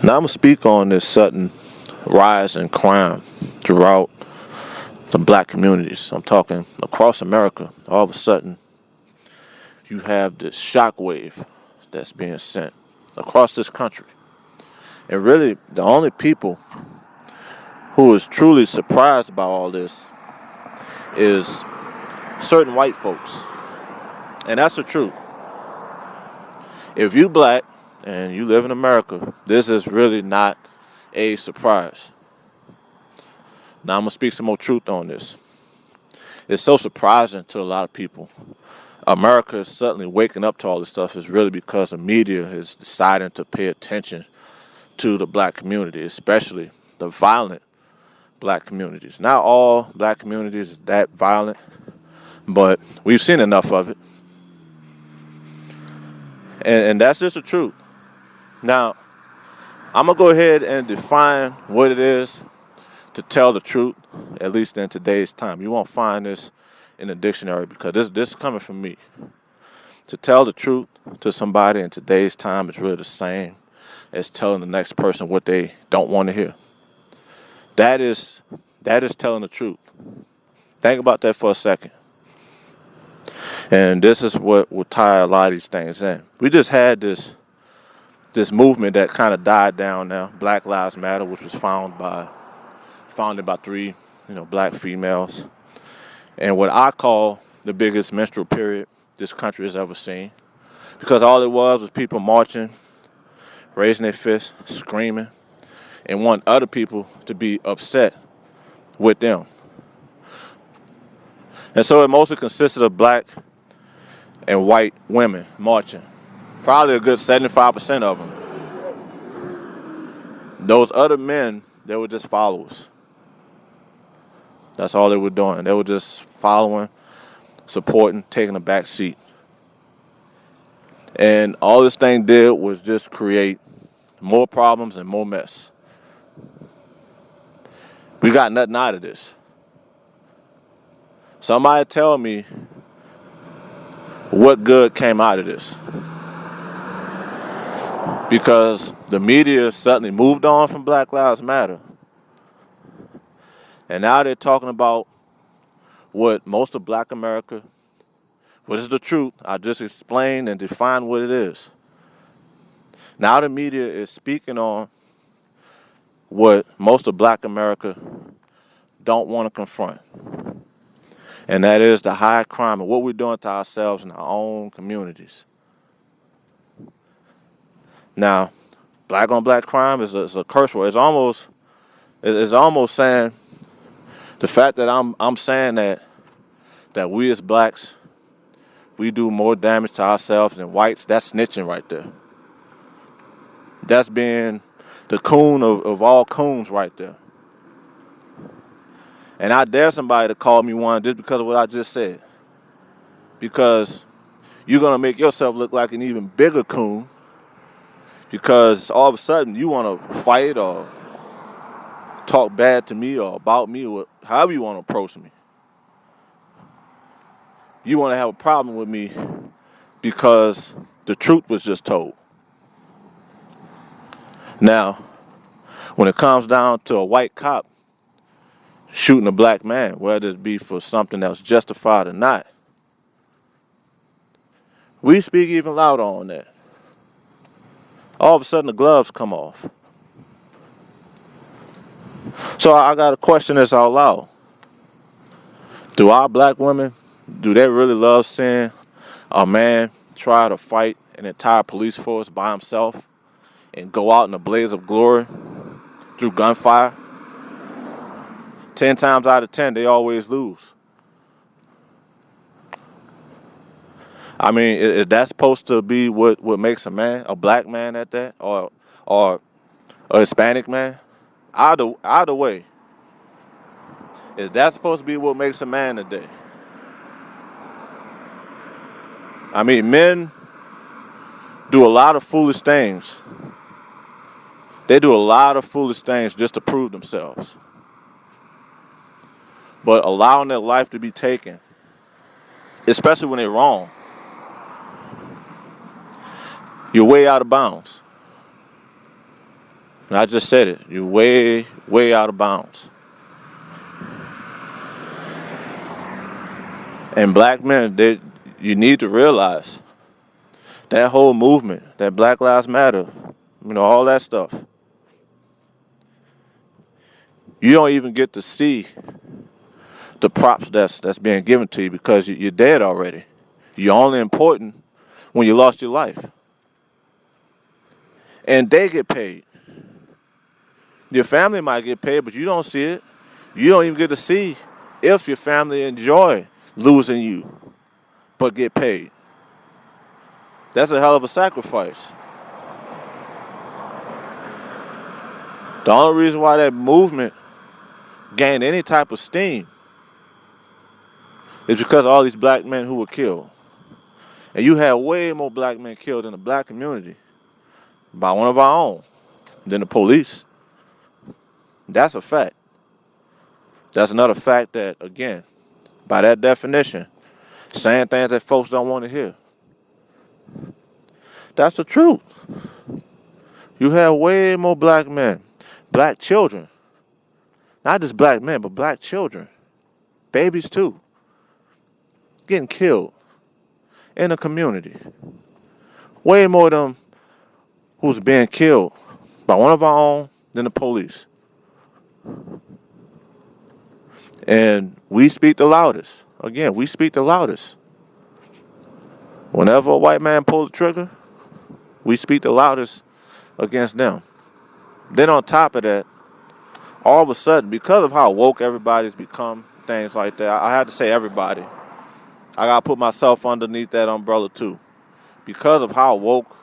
Now I'm going to speak on this sudden rise in crime throughout the black communities. I'm talking across America. All of a sudden, you have this shockwave that's being sent across this country. And really, the only people who is truly surprised by all this is certain white folks. And that's the truth. If you black and you live in America, this is really not a surprise. Now I'm going to speak some more truth on this. It's so surprising to a lot of people. America is suddenly waking up to all this stuff is really because the media is deciding to pay attention to the black community, especially the violent black communities. Not all black communities is that violent, but we've seen enough of it. And that's just the truth. Now, I'm going to go ahead and define what it is to tell the truth, at least in today's time. You won't find this in the dictionary because this is coming from me. To tell the truth to somebody in today's time is really the same as telling the next person what they don't want to hear. That is telling the truth. Think about that for a second. And this is what will tie a lot of these things in. We just had this movement that kind of died down now, Black Lives Matter, which was founded by three, black females. And what I call the biggest menstrual period this country has ever seen. Because all it was people marching, raising their fists, screaming, and want other people to be upset with them. And so it mostly consisted of black and white women marching. Probably a good 75% of them. Those other men, they were just followers. That's all they were doing. They were just following, supporting, taking a back seat. And all this thing did was just create more problems and more mess. We got nothing out of this. Somebody tell me what good came out of this. Because the media suddenly moved on from Black Lives Matter. And now they're talking about what most of black America, what is the truth. I just explained and defined what it is. Now the media is speaking on what most of black America don't want to confront. And that is the high crime and what we're doing to ourselves in our own communities. Now, black on black crime is a curse word. It's almost saying the fact that I'm saying that we as blacks, we do more damage to ourselves than whites, that's snitching right there. That's being the coon of all coons right there. And I dare somebody to call me one just because of what I just said. Because you're going to make yourself look like an even bigger coon because all of a sudden you want to fight or talk bad to me or about me or however you want to approach me. You want to have a problem with me because the truth was just told. Now, when it comes down to a white cop shooting a black man, whether it be for something that was justified or not, we speak even louder on that. All of a sudden the gloves come off. So I got to question this out loud. Do our black women, do they really love seeing a man try to fight an entire police force by himself and go out in a blaze of glory through gunfire? 10 times out of 10, they always lose. I mean, is that supposed to be what makes a man, a black man at that, or a Hispanic man? Either way, is that supposed to be what makes a man today? I mean, men do a lot of foolish things. They do a lot of foolish things just to prove themselves. But allowing their life to be taken, especially when they're wrong, you're way out of bounds. And I just said it. You're way, way out of bounds. And black men, you need to realize that whole movement, that Black Lives Matter, all that stuff. You don't even get to see the props that's being given to you because you're dead already. You're only important when you lost your life. And they get paid. Your family might get paid, but you don't see it. You don't even get to see if your family enjoy losing you, but get paid. That's a hell of a sacrifice. The only reason why that movement gained any type of steam is because of all these black men who were killed. And you had way more black men killed in the black community by one of our own than the police. That's a fact. That's another fact that, again, by that definition, saying things that folks don't want to hear. That's the truth. You have way more black men, black children. Not just black men, but black children. Babies too. Getting killed in the community. Way more of them who's being killed by one of our own than the police. And we speak the loudest. Again, we speak the loudest. Whenever a white man pulls the trigger, we speak the loudest against them. Then on top of that, all of a sudden, because of how woke everybody's become, things like that, I had to say everybody. I got to put myself underneath that umbrella too. Because of how woke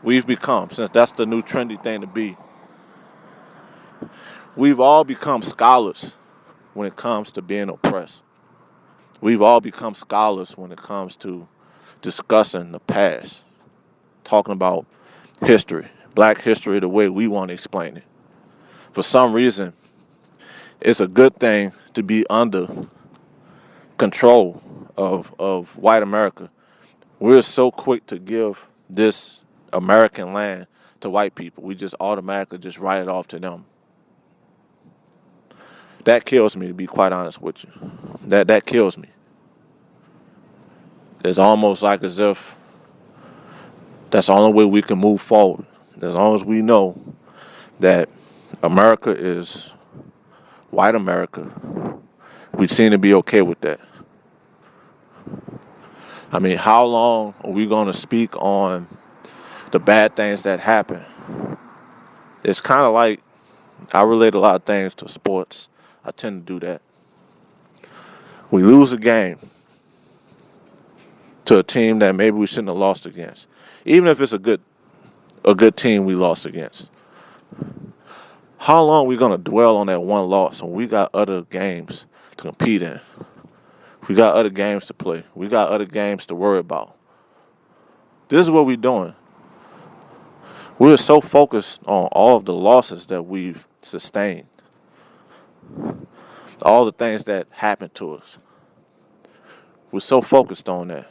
we've become, since that's the new trendy thing to be, we've all become scholars when it comes to being oppressed. We've all become scholars when it comes to discussing the past, talking about history, black history the way we want to explain it. For some reason, it's a good thing to be under control of white America. We're so quick to give this American land to white people. We just automatically just write it off to them. That kills me, to be quite honest with you. That kills me. It's almost like as if that's the only way we can move forward. As long as we know that America is white America, we seem to be okay with that. I mean, how long are we going to speak on the bad things that happen? It's kind of like, I relate a lot of things to sports. I tend to do that. We lose a game to a team that maybe we shouldn't have lost against. Even if it's a good team we lost against. How long are we going to dwell on that one loss when we got other games to compete in? We got other games to play. We got other games to worry about. This is what we're doing. We're so focused on all of the losses that we've sustained. All the things that happened to us. We're so focused on that.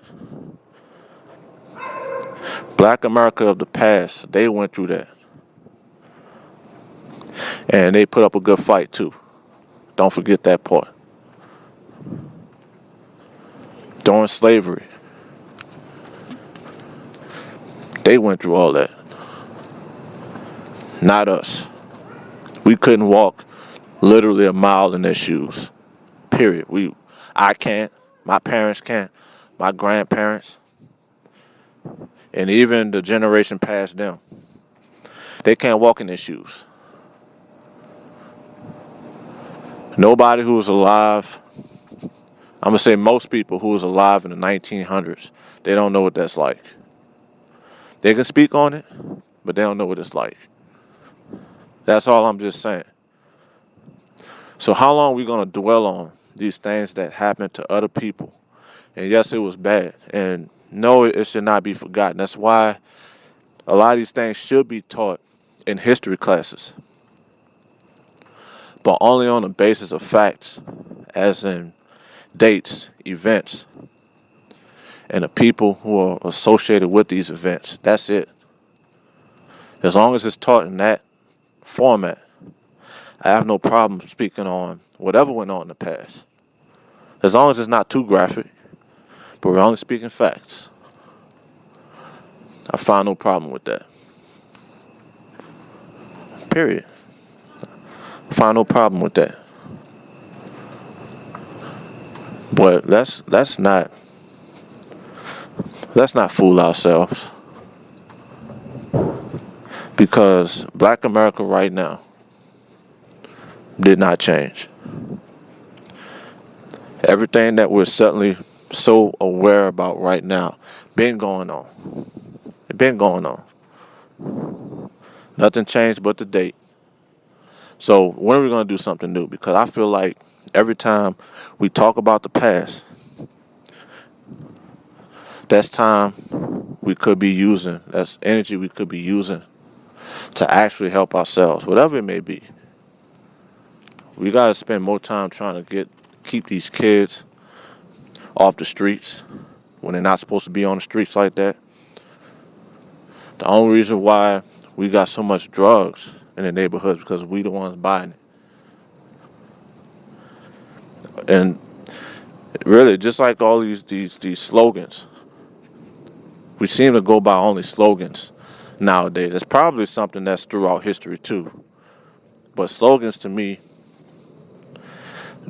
Black America of the past, they went through that. And they put up a good fight too. Don't forget that part. During slavery, they went through all that. Not us. We couldn't walk literally a mile in their shoes. Period. I can't. My parents can't. My grandparents. And even the generation past them. They can't walk in their shoes. Nobody who was alive, I'm going to say most people who was alive in the 1900s, they don't know what that's like. They can speak on it, but they don't know what it's like. That's all I'm just saying. So how long are we going to dwell on these things that happened to other people? And yes, it was bad. And no, it should not be forgotten. That's why a lot of these things should be taught in history classes. But only on the basis of facts, as in dates, events, and the people who are associated with these events. That's it. As long as it's taught in that format, I have no problem speaking on whatever went on in the past. As long as it's not too graphic, but we're only speaking facts. I find no problem with that. Period. I find no problem with that. But let's not fool ourselves. Because Black America right now did not change. Everything that we're suddenly so aware about right now been going on. It been going on. Nothing changed but the date. So when are we going to do something new? Because I feel like every time we talk about the past, that's time we could be using. That's energy we could be using to actually help ourselves, whatever it may be. We got to spend more time trying to keep these kids off the streets when they're not supposed to be on the streets like that. The only reason why we got so much drugs in the neighborhoods because we the ones buying it. And really, just like all these slogans, we seem to go by only slogans nowadays. It's probably something that's throughout history too. But slogans to me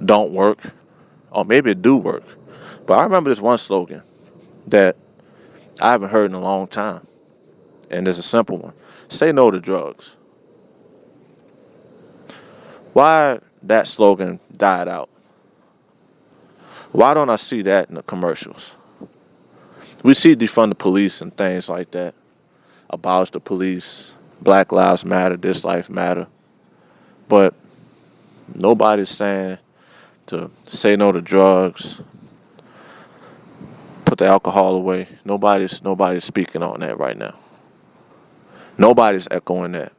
don't work. Or maybe it do work. But I remember this one slogan that I haven't heard in a long time. And it's a simple one. Say no to drugs. Why that slogan died out? Why don't I see that in the commercials? We see defund the police and things like that. Abolish the police. Black lives matter. This life matter. But nobody's saying to say no to drugs. Put the alcohol away. Nobody's speaking on that right now. Nobody's echoing that.